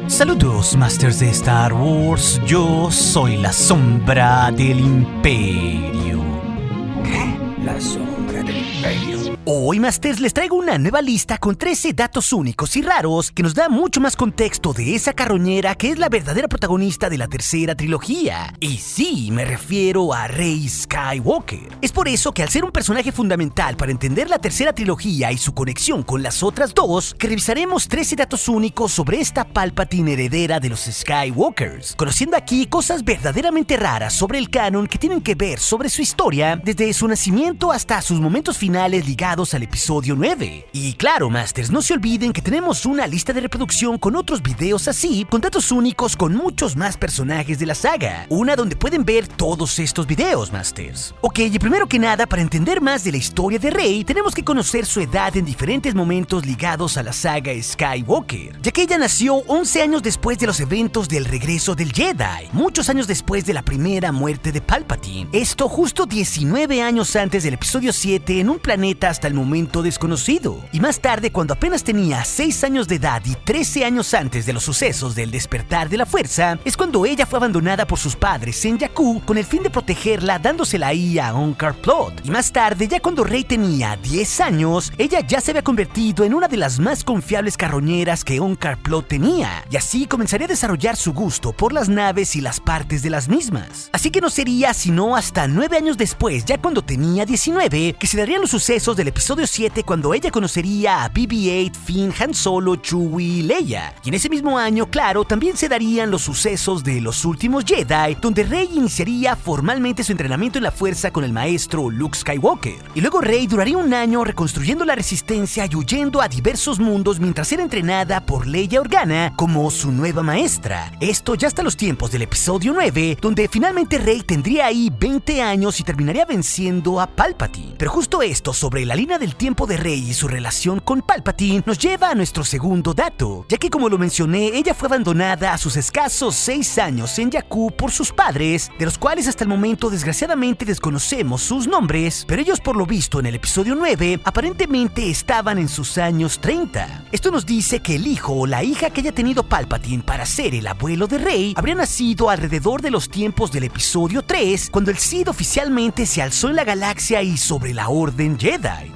Saludos, Masters de Star Wars. Yo soy la sombra del Imperio. ¿Qué? La sombra del Imperio. Hoy, Masters, les traigo una nueva lista con 13 datos únicos y raros que nos da mucho más contexto de esa carroñera que es la verdadera protagonista de la tercera trilogía. Y sí, me refiero a Rey Skywalker. Es por eso que al ser un personaje fundamental para entender la tercera trilogía y su conexión con las otras dos, que revisaremos 13 datos únicos sobre esta Palpatine heredera de los Skywalkers, conociendo aquí cosas verdaderamente raras sobre el canon que tienen que ver sobre su historia, desde su nacimiento hasta sus momentos finales ligados al episodio 9. Y claro, Masters, no se olviden que tenemos una lista de reproducción con otros videos así, con datos únicos con muchos más personajes de la saga, una donde pueden ver todos estos videos, Masters. Ok, y primero que nada, para entender más de la historia de Rey, tenemos que conocer su edad en diferentes momentos ligados a la saga Skywalker, ya que ella nació 11 años después de los eventos del regreso del Jedi, muchos años después de la primera muerte de Palpatine. Esto justo 19 años antes del episodio 7 en un planeta hasta el momento desconocido. Y más tarde, cuando apenas tenía 6 años de edad y 13 años antes de los sucesos del despertar de la fuerza, es cuando ella fue abandonada por sus padres en Jakku con el fin de protegerla, dándosela ahí a Unkar Plutt. Y más tarde, ya cuando Rey tenía 10 años, ella ya se había convertido en una de las más confiables carroñeras que Unkar Plutt tenía, y así comenzaría a desarrollar su gusto por las naves y las partes de las mismas. Así que no sería sino hasta 9 años después, ya cuando tenía 19, que se darían los sucesos del episodio 7, cuando ella conocería a BB-8, Finn, Han Solo, Chewie y Leia. Y en ese mismo año, claro, también se darían los sucesos de Los Últimos Jedi, donde Rey iniciaría formalmente su entrenamiento en la fuerza con el maestro Luke Skywalker. Y luego Rey duraría un año reconstruyendo la resistencia y huyendo a diversos mundos mientras era entrenada por Leia Organa como su nueva maestra. Esto ya hasta los tiempos del episodio 9, donde finalmente Rey tendría ahí 20 años y terminaría venciendo a Palpatine. Pero justo esto sobre la línea del tiempo de Rey y su relación con Palpatine nos lleva a nuestro segundo dato, ya que como lo mencioné, ella fue abandonada a sus escasos 6 años en Jakku por sus padres, de los cuales hasta el momento desgraciadamente desconocemos sus nombres, pero ellos por lo visto en el episodio 9 aparentemente estaban en sus años 30. Esto nos dice que el hijo o la hija que haya tenido Palpatine para ser el abuelo de Rey habría nacido alrededor de los tiempos del episodio 3, cuando el Sith oficialmente se alzó en la galaxia y sobre la Orden Jedi.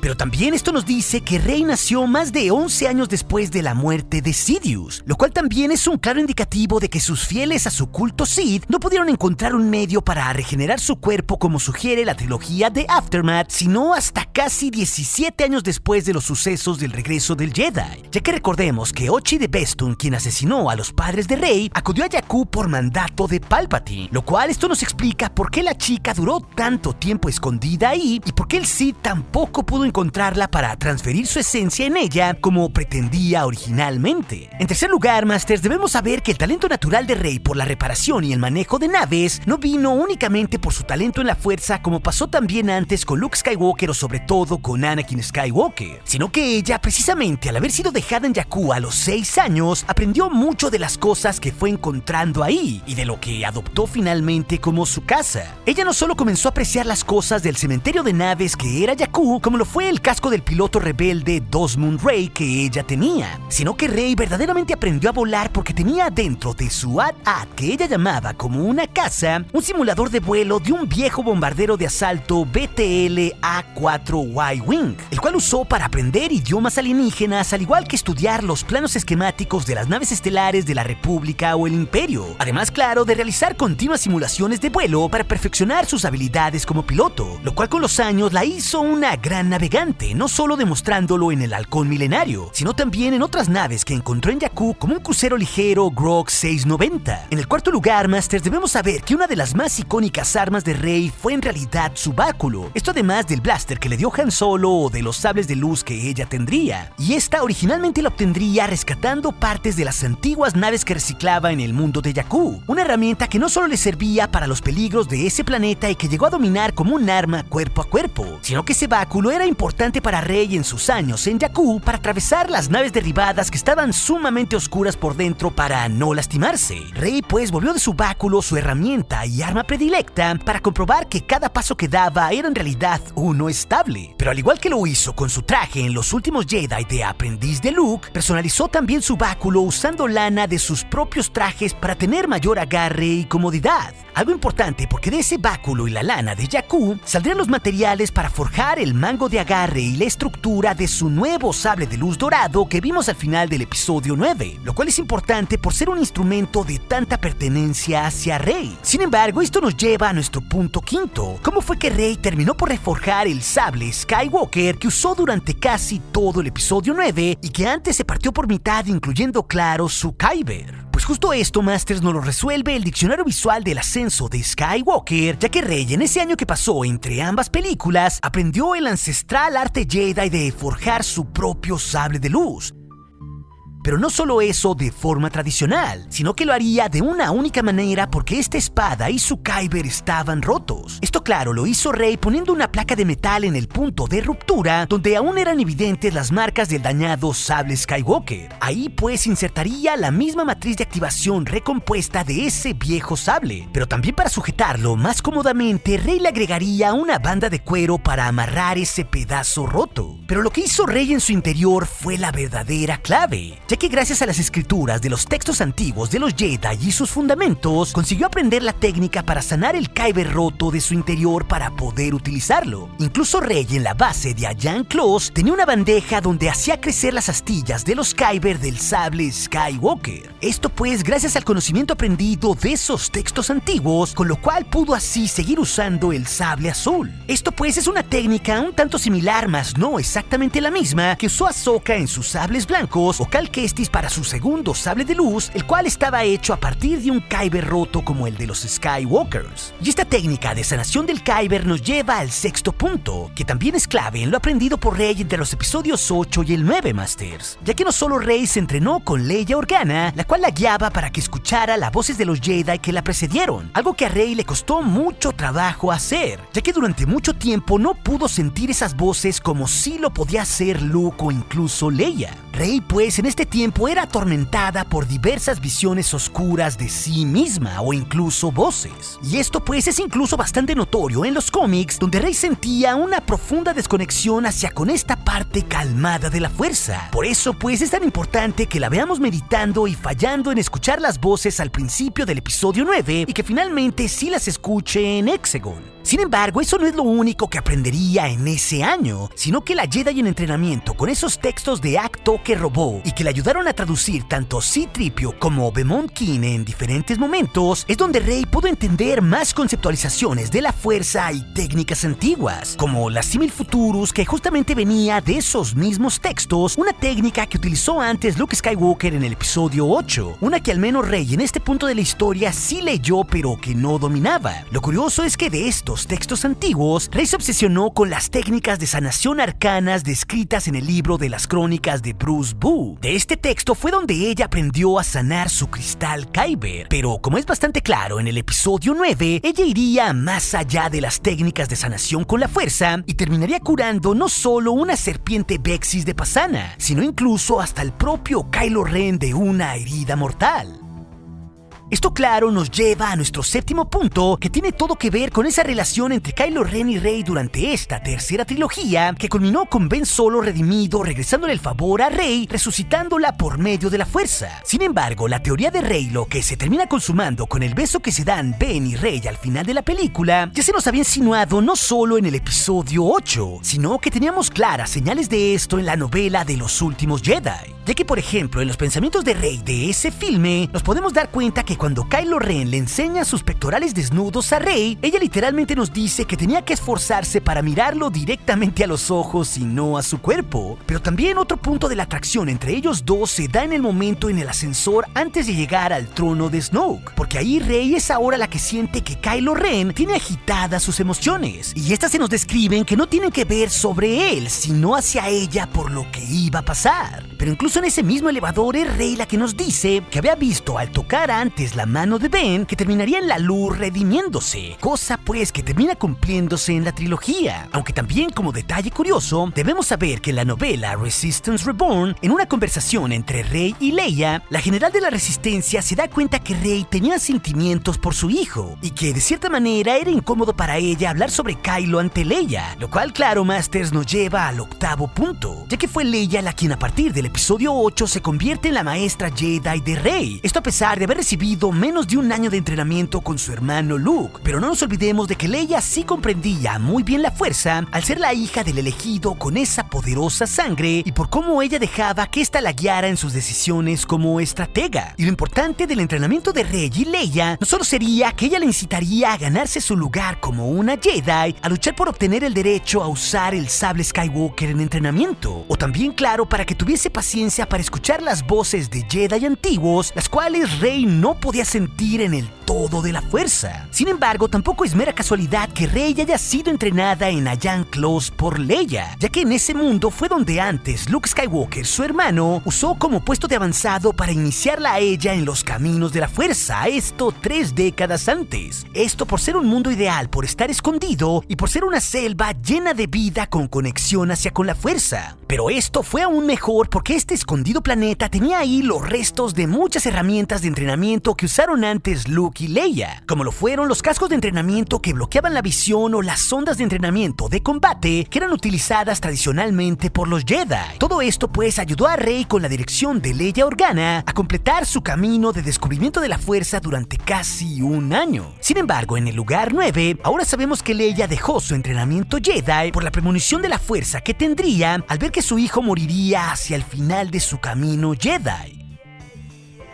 Pero también esto nos dice que Rey nació más de 11 años después de la muerte de Sidious, lo cual también es un claro indicativo de que sus fieles a su culto Sith no pudieron encontrar un medio para regenerar su cuerpo como sugiere la trilogía de Aftermath, sino hasta casi 17 años después de los sucesos del regreso del Jedi, ya que recordemos que Ochi de Bestun, quien asesinó a los padres de Rey, acudió a Jakku por mandato de Palpatine, lo cual esto nos explica por qué la chica duró tanto tiempo escondida ahí y por qué el Sith tampoco pudo encontrarla para transferir su esencia en ella como pretendía originalmente. En tercer lugar, Masters, debemos saber que el talento natural de Rey por la reparación y el manejo de naves no vino únicamente por su talento en la fuerza, como pasó también antes con Luke Skywalker o sobre todo con Anakin Skywalker, sino que ella, precisamente al haber sido dejada en Jakku a los 6 años, aprendió mucho de las cosas que fue encontrando ahí y de lo que adoptó finalmente como su casa. Ella no solo comenzó a apreciar las cosas del cementerio de naves que era Jakku, como lo fue el casco del piloto rebelde Desmond Rey que ella tenía, sino que Rey verdaderamente aprendió a volar porque tenía dentro de su AT-AT, que ella llamaba como una casa, un simulador de vuelo de un viejo bombardero de asalto BTL A4Y-Wing, el cual usó para aprender idiomas alienígenas, al igual que estudiar los planos esquemáticos de las naves estelares de la República o el Imperio, además, claro, de realizar continuas simulaciones de vuelo para perfeccionar sus habilidades como piloto, lo cual con los años la hizo una gran navegante, no solo demostrándolo en el Halcón Milenario, sino también en otras naves que encontró en Jakku, como un crucero ligero Grog 690. En el cuarto lugar, Masters, debemos saber que una de las más icónicas armas de Rey fue en realidad su báculo, esto además del blaster que le dio Han Solo o de los sables de luz que ella tendría, y esta originalmente la obtendría rescatando partes de las antiguas naves que reciclaba en el mundo de Jakku, una herramienta que no solo le servía para los peligros de ese planeta y que llegó a dominar como un arma cuerpo a cuerpo, sino que ese báculo era importante para Rey en sus años en Jakku para atravesar las naves derribadas que estaban sumamente oscuras por dentro para no lastimarse. Rey pues volvió de su báculo su herramienta y arma predilecta para comprobar que cada paso que daba era en realidad uno estable. Pero al igual que lo hizo con su traje en los últimos Jedi de aprendiz de Luke, personalizó también su báculo usando lana de sus propios trajes para tener mayor agarre y comodidad. Algo importante porque de ese báculo y la lana de Jakku saldrían los materiales para forjar el mango de agarre y la estructura de su nuevo sable de luz dorado que vimos al final del episodio 9, lo cual es importante por ser un instrumento de tanta pertenencia hacia Rey. Sin embargo, esto nos lleva a nuestro punto quinto. ¿Cómo fue que Rey terminó por reforjar el sable Skywalker que usó durante casi todo el episodio 9 y que antes se partió por mitad incluyendo claro su Kyber? Pues justo esto, Masters, nos lo resuelve el diccionario visual del ascenso de Skywalker, ya que Rey en ese año que pasó entre ambas películas aprendió el ancestral arte Jedi de forjar su propio sable de luz. Pero no solo eso de forma tradicional, sino que lo haría de una única manera porque esta espada y su Kyber estaban rotos. Esto claro lo hizo Rey poniendo una placa de metal en el punto de ruptura donde aún eran evidentes las marcas del dañado sable Skywalker. Ahí pues insertaría la misma matriz de activación recompuesta de ese viejo sable. Pero también para sujetarlo más cómodamente, Rey le agregaría una banda de cuero para amarrar ese pedazo roto. Pero lo que hizo Rey en su interior fue la verdadera clave, ya que gracias a las escrituras de los textos antiguos de los Jedi y sus fundamentos, consiguió aprender la técnica para sanar el Kyber roto de su interior para poder utilizarlo. Incluso Rey en la base de Ayan Kloss tenía una bandeja donde hacía crecer las astillas de los Kyber del sable Skywalker. Esto pues gracias al conocimiento aprendido de esos textos antiguos, con lo cual pudo así seguir usando el sable azul. Esto pues es una técnica un tanto similar, mas no exactamente la misma, que usó Ahsoka en sus sables blancos o Cal Kestis para su segundo sable de luz, el cual estaba hecho a partir de un Kyber roto como el de los Skywalkers. Y esta técnica de sanación del Kyber nos lleva al sexto punto, que también es clave en lo aprendido por Rey entre los episodios 8 y el 9, Masters, ya que no solo Rey se entrenó con Leia Organa, la cual la guiaba para que escuchara las voces de los Jedi que la precedieron, algo que a Rey le costó mucho trabajo hacer, ya que durante mucho tiempo no pudo sentir esas voces como si lo podía hacer Luke o incluso Leia. Rey pues en este tiempo era atormentada por diversas visiones oscuras de sí misma o incluso voces. Y esto pues es incluso bastante notorio en los cómics, donde Rey sentía una profunda desconexión hacia con esta parte calmada de la fuerza. Por eso pues es tan importante que la veamos meditando y fallando en escuchar las voces al principio del episodio 9 y que finalmente sí las escuche en Exegol. Sin embargo, eso no es lo único que aprendería en ese año, sino que la Jedi en entrenamiento con esos textos de Acto que robó y que le ayudaron a traducir tanto C-3PO como Bemont King en diferentes momentos, es donde Rey pudo entender más conceptualizaciones de la fuerza y técnicas antiguas, como la Simil Futurus, que justamente venía de esos mismos textos, una técnica que utilizó antes Luke Skywalker en el episodio 8, una que al menos Rey en este punto de la historia sí leyó pero que no dominaba. Lo curioso es que de estos textos antiguos, Rey se obsesionó con las técnicas de sanación arcanas descritas en el libro de las crónicas de Bruce Boo. De este texto fue donde ella aprendió a sanar su cristal Kyber, pero como es bastante claro en el episodio 9, ella iría más allá de las técnicas de sanación con la fuerza y terminaría curando no solo una serpiente Vexis de Pasaana, sino incluso hasta el propio Kylo Ren de una herida mortal. Esto claro nos lleva a nuestro séptimo punto, que tiene todo que ver con esa relación entre Kylo Ren y Rey durante esta tercera trilogía, que culminó con Ben Solo redimido regresándole el favor a Rey, resucitándola por medio de la fuerza. Sin embargo, la teoría de Reylo, que se termina consumando con el beso que se dan Ben y Rey al final de la película, ya se nos había insinuado no solo en el episodio 8, sino que teníamos claras señales de esto en la novela de los últimos Jedi, ya que por ejemplo en los pensamientos de Rey de ese filme nos podemos dar cuenta que cuando Kylo Ren le enseña sus pectorales desnudos a Rey, ella literalmente nos dice que tenía que esforzarse para mirarlo directamente a los ojos y no a su cuerpo. Pero también otro punto de la atracción entre ellos dos se da en el momento en el ascensor antes de llegar al trono de Snoke, porque ahí Rey es ahora la que siente que Kylo Ren tiene agitadas sus emociones, y estas se nos describen que no tienen que ver sobre él, sino hacia ella por lo que iba a pasar. Pero incluso en ese mismo elevador es Rey la que nos dice que había visto al tocar antes la mano de Ben que terminaría en la luz redimiéndose, cosa pues que termina cumpliéndose en la trilogía. Aunque también, como detalle curioso, debemos saber que en la novela Resistance Reborn, en una conversación entre Rey y Leia, la general de la Resistencia se da cuenta que Rey tenía sentimientos por su hijo y que de cierta manera era incómodo para ella hablar sobre Kylo ante Leia, lo cual, claro, Masters, nos lleva al octavo punto, ya que fue Leia la quien a partir del episodio 8 se convierte en la maestra Jedi de Rey. Esto a pesar de haber recibido menos de un año de entrenamiento con su hermano Luke. Pero no nos olvidemos de que Leia sí comprendía muy bien la fuerza al ser la hija del elegido con esa poderosa sangre y por cómo ella dejaba que ésta la guiara en sus decisiones como estratega. Y lo importante del entrenamiento de Rey y Leia no solo sería que ella le incitaría a ganarse su lugar como una Jedi, a luchar por obtener el derecho a usar el sable Skywalker en entrenamiento, o también, claro, para que tuviese paciencia para escuchar las voces de Jedi antiguos, las cuales Rey no podía sentir en el todo de la fuerza. Sin embargo, tampoco es mera casualidad que Rey haya sido entrenada en Ayan Close por Leia, ya que en ese mundo fue donde antes Luke Skywalker, su hermano, usó como puesto de avanzado para iniciarla a ella en los caminos de la fuerza, esto 3 décadas antes. Esto por ser un mundo ideal, por estar escondido y por ser una selva llena de vida con conexión hacia con la fuerza. Pero esto fue aún mejor porque este escondido planeta tenía ahí los restos de muchas herramientas de entrenamiento que usaron antes Luke y Leia, como lo fueron los cascos de entrenamiento que bloqueaban la visión o las sondas de entrenamiento de combate que eran utilizadas tradicionalmente por los Jedi. Todo esto pues ayudó a Rey con la dirección de Leia Organa a completar su camino de descubrimiento de la fuerza durante casi un año. Sin embargo, en el lugar 9, ahora sabemos que Leia dejó su entrenamiento Jedi por la premonición de la fuerza que tendría al ver que su hijo moriría hacia el final de su camino Jedi.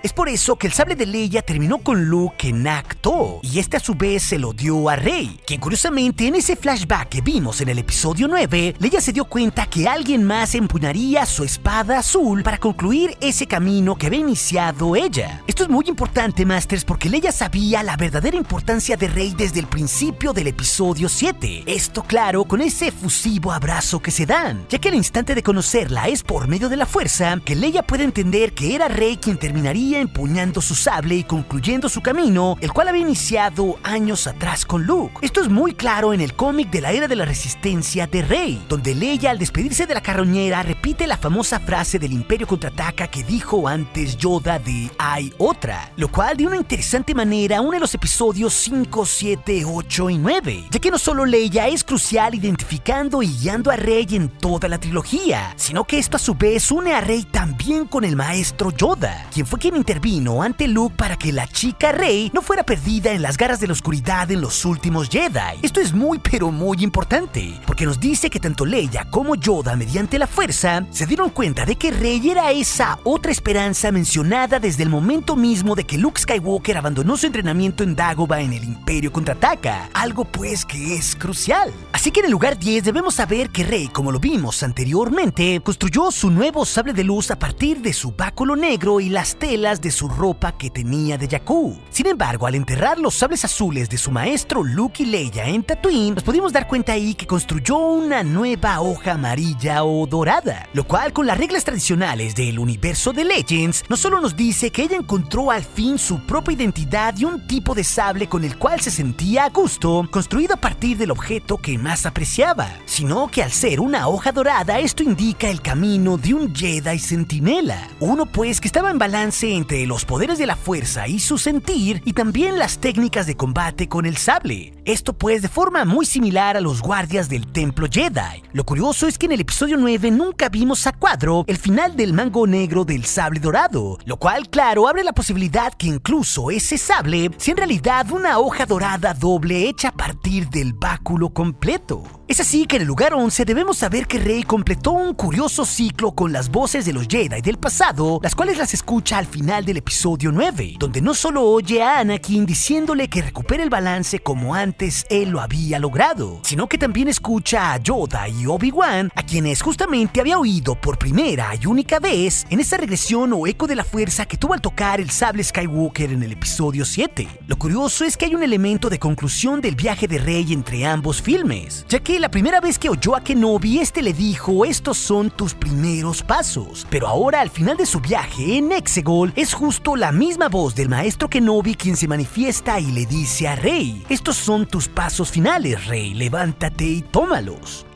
Es por eso que el sable de Leia terminó con Luke en Ahch-To, y este a su vez se lo dio a Rey, quien curiosamente en ese flashback que vimos en el episodio 9, Leia se dio cuenta que alguien más empuñaría su espada azul para concluir ese camino que había iniciado ella. Esto es muy importante, Masters, porque Leia sabía la verdadera importancia de Rey desde el principio del episodio 7. Esto, claro, con ese efusivo abrazo que se dan, ya que al instante de conocerla es por medio de la fuerza que Leia puede entender que era Rey quien terminaría empuñando su sable y concluyendo su camino, el cual había iniciado años atrás con Luke. Esto es muy claro en el cómic de la Era de la Resistencia de Rey, donde Leia al despedirse de la carroñera repite la famosa frase del Imperio Contraataca que dijo antes Yoda de "hay otra", lo cual de una interesante manera une los episodios 5, 7, 8 y 9, ya que no solo Leia es crucial identificando y guiando a Rey en toda la trilogía, sino que esto a su vez une a Rey también con el maestro Yoda, quien fue quien intervino ante Luke para que la chica Rey no fuera perdida en las garras de la oscuridad en los últimos Jedi. Esto es muy pero muy importante, porque nos dice que tanto Leia como Yoda, mediante la fuerza, se dieron cuenta de que Rey era esa otra esperanza mencionada desde el momento mismo de que Luke Skywalker abandonó su entrenamiento en Dagobah en el Imperio Contraataca, algo pues que es crucial. Así que en el lugar 10 debemos saber que Rey, como lo vimos anteriormente, construyó su nuevo sable de luz a partir de su báculo negro y las telas de su ropa que tenía de Jakku. Sin embargo, al enterrar los sables azules de su maestro Luke y Leia en Tatooine, nos pudimos dar cuenta ahí que construyó una nueva hoja amarilla o dorada, lo cual con las reglas tradicionales del universo de Legends no solo nos dice que ella encontró al fin su propia identidad y un tipo de sable con el cual se sentía a gusto, construido a partir del objeto que más apreciaba, sino que al ser una hoja dorada esto indica el camino de un Jedi centinela, uno pues que estaba en balance entre los poderes de la fuerza y su sentir, y también las técnicas de combate con el sable. Esto pues de forma muy similar a los guardias del templo Jedi. Lo curioso es que en el episodio 9 nunca vimos a cuadro el final del mango negro del sable dorado, lo cual claro abre la posibilidad que incluso ese sable sea en realidad una hoja dorada doble hecha a partir del báculo completo. Es así que en el lugar 11 debemos saber que Rey completó un curioso ciclo con las voces de los Jedi del pasado, las cuales las escucha al final del episodio 9, donde no solo oye a Anakin diciéndole que recupere el balance como antes antes él lo había logrado, sino que también escucha a Yoda y Obi-Wan, a quienes justamente había oído por primera y única vez en esa regresión o eco de la fuerza que tuvo al tocar el sable Skywalker en el episodio 7. Lo curioso es que hay un elemento de conclusión del viaje de Rey entre ambos filmes, ya que la primera vez que oyó a Kenobi, le dijo: estos son tus primeros pasos, pero ahora al final de su viaje en Exegol es justo la misma voz del maestro Kenobi quien se manifiesta y le dice a Rey: estos son tus pasos finales, Rey, levántate y tómalos.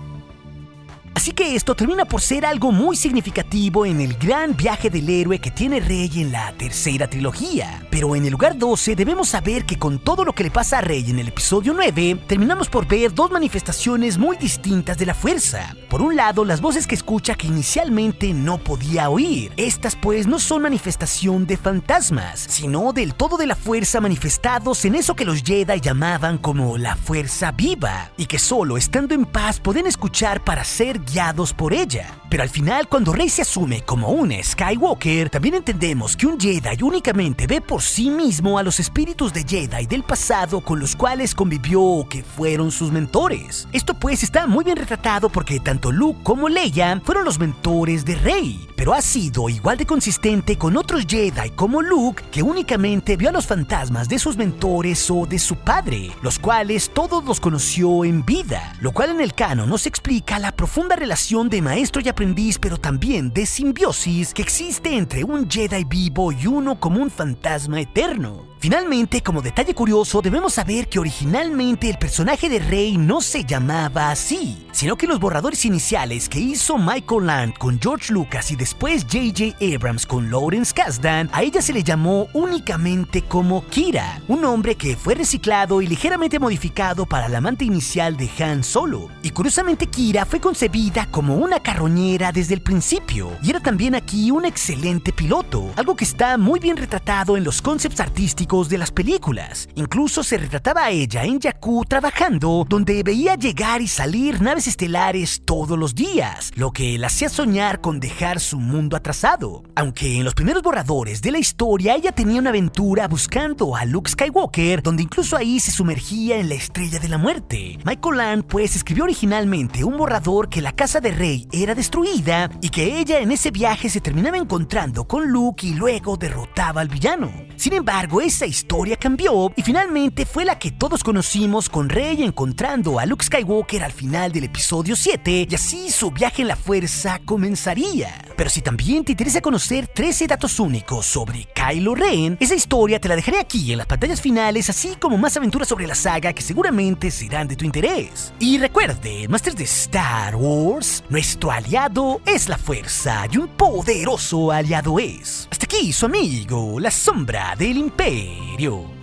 Así que esto termina por ser algo muy significativo en el gran viaje del héroe que tiene Rey en la tercera trilogía. Pero en el lugar 12 debemos saber que con todo lo que le pasa a Rey en el episodio 9, terminamos por ver dos manifestaciones muy distintas de la fuerza. Por un lado, las voces que escucha que inicialmente no podía oír. Estas pues no son manifestación de fantasmas, sino del todo de la fuerza manifestados en eso que los Jedi llamaban como la fuerza viva, y que solo estando en paz pueden escuchar para ser guiados por ella. Pero al final, cuando Rey se asume como un Skywalker, también entendemos que un Jedi únicamente ve por sí mismo a los espíritus de Jedi del pasado con los cuales convivió o que fueron sus mentores. Esto pues está muy bien retratado porque tanto Luke como Leia fueron los mentores de Rey, pero ha sido igual de consistente con otros Jedi como Luke, que únicamente vio a los fantasmas de sus mentores o de su padre, los cuales todos los conoció en vida, lo cual en el canon nos explica la profunda relación de maestro y aprendiz, pero también de simbiosis que existe entre un Jedi vivo y uno como un fantasma eterno. Finalmente, como detalle curioso, debemos saber que originalmente el personaje de Rey no se llamaba así, sino que los borradores iniciales que hizo Michael Land con George Lucas y después J.J. Abrams con Lawrence Kasdan, a ella se le llamó únicamente como Kira, un nombre que fue reciclado y ligeramente modificado para la amante inicial de Han Solo. Y curiosamente Kira fue concebida como una carroñera desde el principio, y era también aquí un excelente piloto, algo que está muy bien retratado en los concepts artísticos de las películas. Incluso se retrataba a ella en Jakku trabajando, donde veía llegar y salir naves estelares todos los días, lo que la hacía soñar con dejar su mundo atrasado. Aunque en los primeros borradores de la historia ella tenía una aventura buscando a Luke Skywalker, donde incluso ahí se sumergía en la Estrella de la Muerte. Michael Land pues escribió originalmente un borrador que la casa de Rey era destruida y que ella en ese viaje se terminaba encontrando con Luke y luego derrotaba al villano. Sin embargo, esa historia cambió y finalmente fue la que todos conocimos, con Rey encontrando a Luke Skywalker al final del episodio 7, y así su viaje en la fuerza comenzaría. Pero si también te interesa conocer 13 datos únicos sobre Kylo Ren, esa historia te la dejaré aquí en las pantallas finales, así como más aventuras sobre la saga que seguramente serán de tu interés. Y recuerde, Masters de Star Wars, nuestro aliado es la fuerza y un poderoso aliado es. Hasta aquí su amigo, la sombra del Imperio.